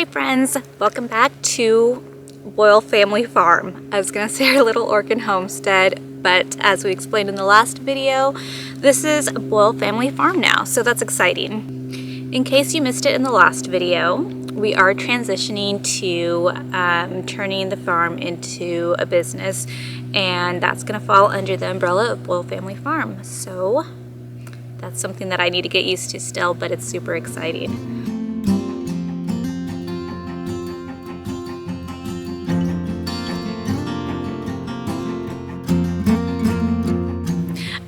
Hi friends, welcome back to Boyle Family Farm. I was gonna say our little Orkin homestead, but as we explained in the last video, this is Boyle Family Farm now, so that's exciting. In case you missed it in the last video, we are transitioning to turning the farm into a business, and that's gonna fall under the umbrella of Boyle Family Farm. So that's something that I need to get used to still, but it's super exciting.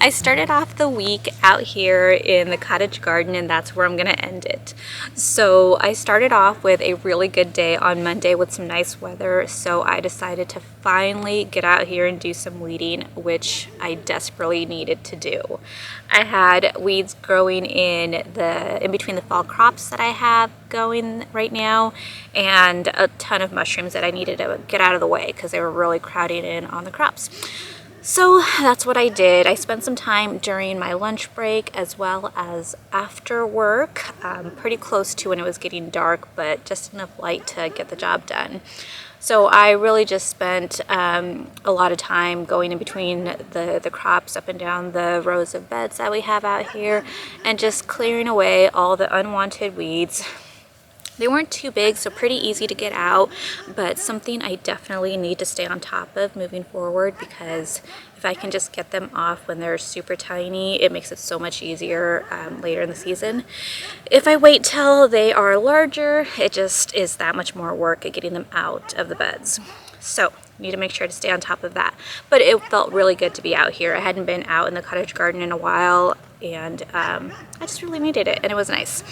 I started off the week out here in the cottage garden, and that's where I'm gonna end it. So I started off with a really good day on Monday with some nice weather, so I decided to finally get out here and do some weeding, which I desperately needed to do. I had weeds growing in between the fall crops that I have going right now, and a ton of mushrooms that I needed to get out of the way because they were really crowding in on the crops. So that's what I did. I spent some time during my lunch break as well as after work, pretty close to when it was getting dark, but just enough light to get the job done. So I really just spent a lot of time going in between the crops up and down the rows of beds that we have out here and just clearing away all the unwanted weeds. They weren't too big, so pretty easy to get out, but something I definitely need to stay on top of moving forward, because if I can just get them off when they're super tiny, it makes it so much easier later in the season. If I wait till they are larger, it just is that much more work at getting them out of the beds. So need to make sure to stay on top of that. But it felt really good to be out here. I hadn't been out in the cottage garden in a while, and I just really needed it, and it was nice.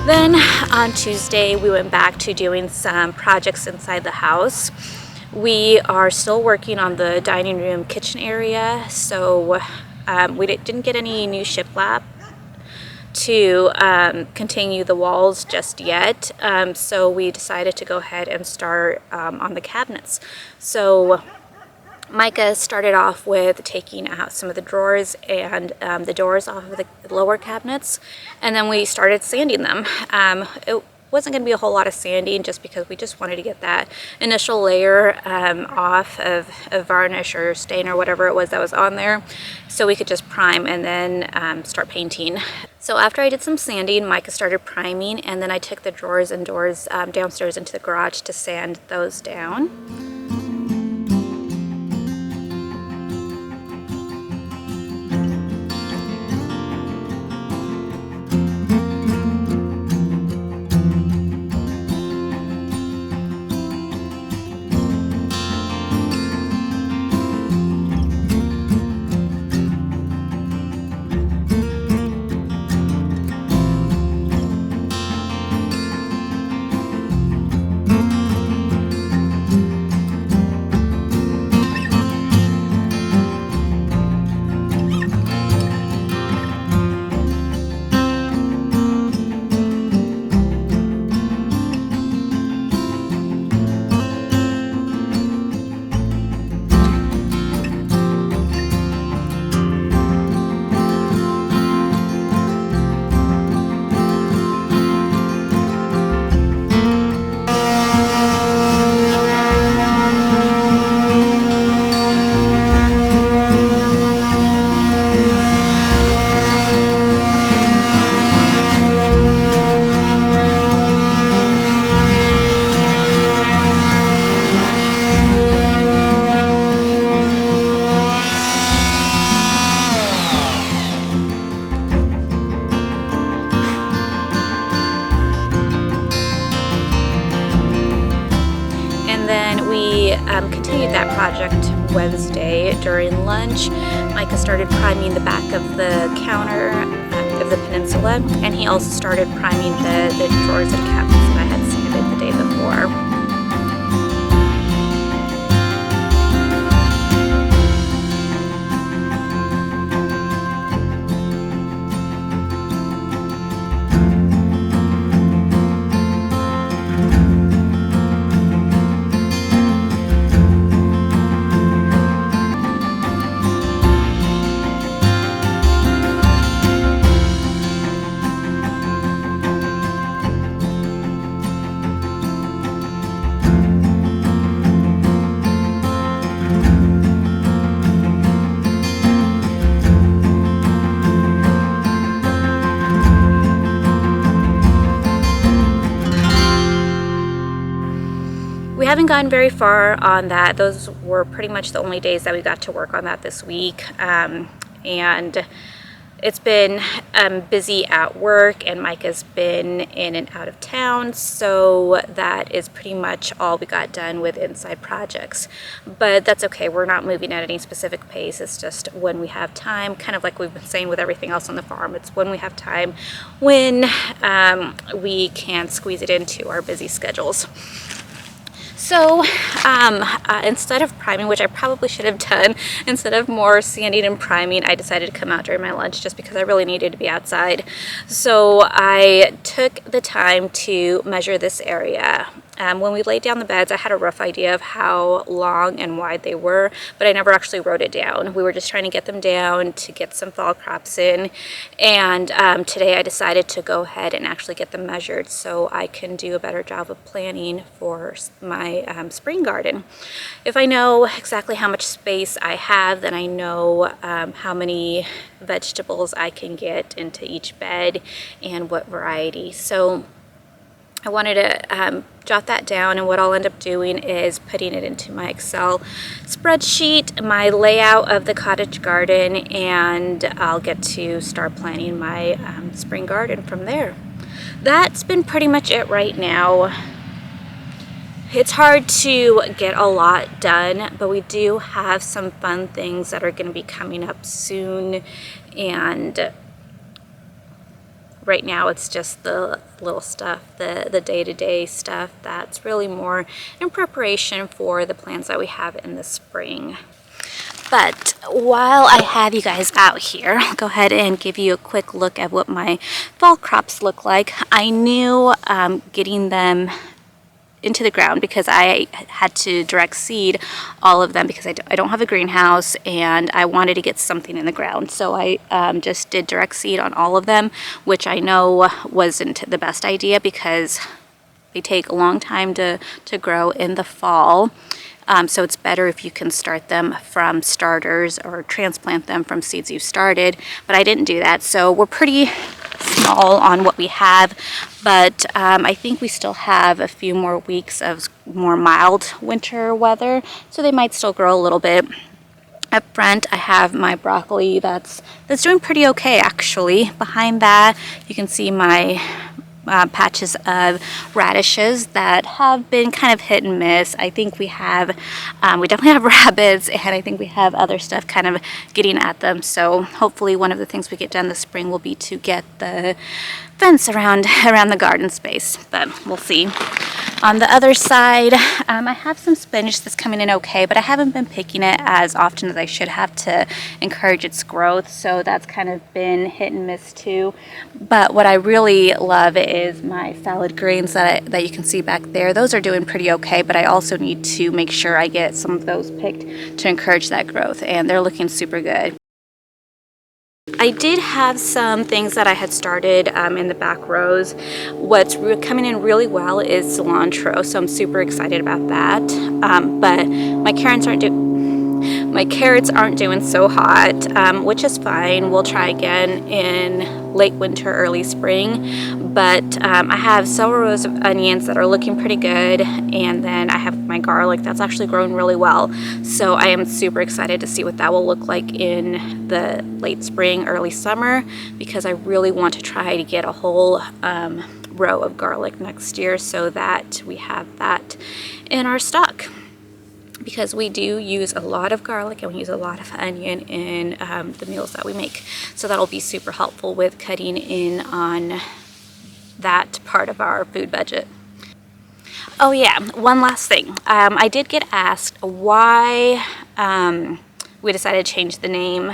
Then on Tuesday, we went back to doing some projects inside the house. We are still working on the dining room kitchen area, so we didn't get any new shiplap to continue the walls just yet. So we decided to go ahead and start on the cabinets. So Micah started off with taking out some of the drawers and the doors off of the lower cabinets, and then we started sanding them. It wasn't going to be a whole lot of sanding just because we just wanted to get that initial layer off of varnish or stain or whatever it was that was on there, so we could just prime and then start painting. So after I did some sanding, Micah started priming, and then I took the drawers and doors downstairs into the garage to sand those down. we continued that project Wednesday during lunch. Micah started priming the back of the counter of the peninsula, and he also started priming the drawers and cabinets that I had sanded the day before. We haven't gotten very far on that. Those were pretty much the only days that we got to work on that this week. And it's been busy at work, and Micah's been in and out of town, so that is pretty much all we got done with inside projects. But that's okay, we're not moving at any specific pace. It's just when we have time, kind of like we've been saying with everything else on the farm. It's when we have time, when we can squeeze it into our busy schedules. So instead of priming, which I probably should have done, instead of more sanding and priming, I decided to come out during my lunch just because I really needed to be outside. So I took the time to measure this area. When we laid down the beds, I had a rough idea of how long and wide they were, but I never actually wrote it down. We were just trying to get them down to get some fall crops in, and today I decided to go ahead and actually get them measured so I can do a better job of planning for my spring garden. If I know exactly how much space I have, then I know how many vegetables I can get into each bed and what variety. So I wanted to jot that down, and what I'll end up doing is putting it into my Excel spreadsheet, my layout of the cottage garden, and I'll get to start planning my spring garden from there. That's been pretty much it right now. It's hard to get a lot done, but we do have some fun things that are going to be coming up soon, and right now it's just the little stuff, the day-to-day stuff that's really more in preparation for the plans that we have in the spring. But while I have you guys out here, I'll go ahead and give you a quick look at what my fall crops look like. I knew getting them into the ground, because I had to direct seed all of them because I don't have a greenhouse and I wanted to get something in the ground. So I just did direct seed on all of them, which I know wasn't the best idea because they take a long time to grow in the fall. So it's better if you can start them from starters or transplant them from seeds you started, but I didn't do that. So we're pretty small on what we have, but I think we still have a few more weeks of more mild winter weather, so they might still grow a little bit. Up front, I have my broccoli that's doing pretty okay, actually. Behind that, you can see my patches of radishes that have been kind of hit and miss. I think we definitely have rabbits, and I think we have other stuff kind of getting at them. So hopefully one of the things we get done this spring will be to get the fence around the garden space, but we'll see. On the other side, I have some spinach that's coming in okay, but I haven't been picking it as often as I should have to encourage its growth, so that's kind of been hit and miss too. But what I really love is my salad greens that you can see back there. Those are doing pretty okay, but I also need to make sure I get some of those picked to encourage that growth, and they're looking super good. I did have some things that I had started in the back rows. What's coming in really well is cilantro, so I'm super excited about that. But my carrots aren't doing so hot, which is fine. We'll try again in late winter, early spring. But I have several rows of onions that are looking pretty good, and then I have my garlic that's actually grown really well. So I am super excited to see what that will look like in the late spring, early summer, because I really want to try to get a whole row of garlic next year so that we have that in our stock. because we do use a lot of garlic and we use a lot of onion in the meals that we make. So that'll be super helpful with cutting in on that part of our food budget. Oh yeah, one last thing. I did get asked why we decided to change the name.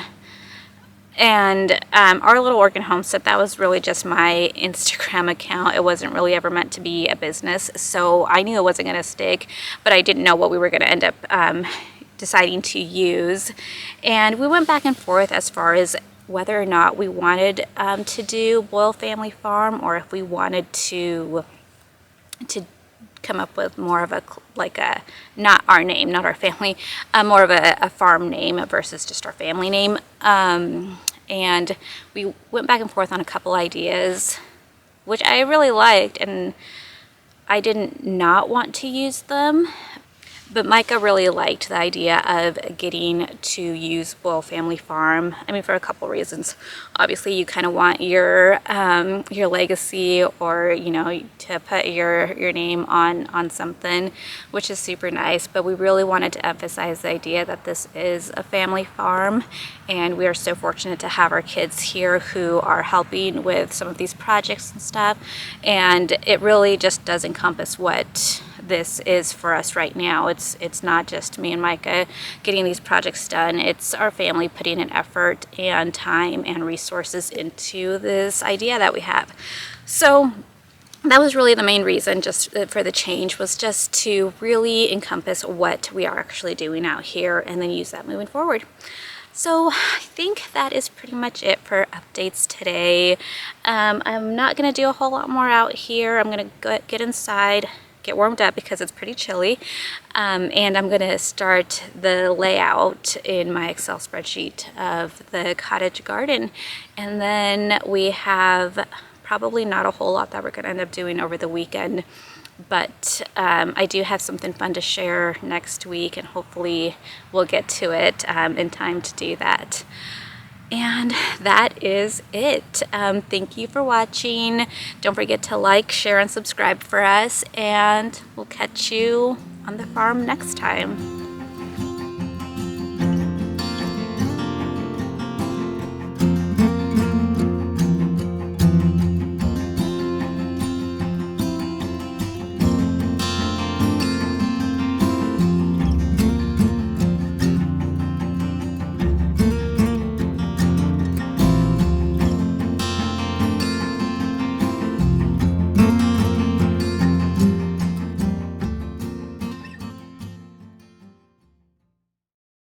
And our little Oregon homestead, that was really just my Instagram account. It wasn't really ever meant to be a business, so I knew it wasn't going to stick, but I didn't know what we were going to end up deciding to use. And we went back and forth as far as whether or not we wanted to do Boyle Family Farm, or if we wanted to come up with more of a, like a, not our name, not our family, more of a farm name versus just our family name. And we went back and forth on a couple ideas, which I really liked, and I didn't not want to use them. But Micah really liked the idea of getting to use Boyle Family Farm. I mean, for a couple reasons. Obviously, you kind of want your legacy, or you know, to put your name on something, which is super nice. But we really wanted to emphasize the idea that this is a family farm, and we are so fortunate to have our kids here who are helping with some of these projects and stuff. And it really just does encompass what this is for us right now. It's not just me and Micah getting these projects done. It's our family putting in effort and time and resources into this idea that we have. So that was really the main reason just for the change, was just to really encompass what we are actually doing out here and then use that moving forward. So I think that is pretty much it for updates today. I'm not going to do a whole lot more out here. I'm going to get inside, get warmed up because it's pretty chilly, and I'm going to start the layout in my Excel spreadsheet of the cottage garden. And then we have probably not a whole lot that we're going to end up doing over the weekend, but I do have something fun to share next week, and hopefully we'll get to it in time to do that. And that is it. Thank you for watching. Don't forget to like, share, and subscribe for us, and we'll catch you on the farm next time.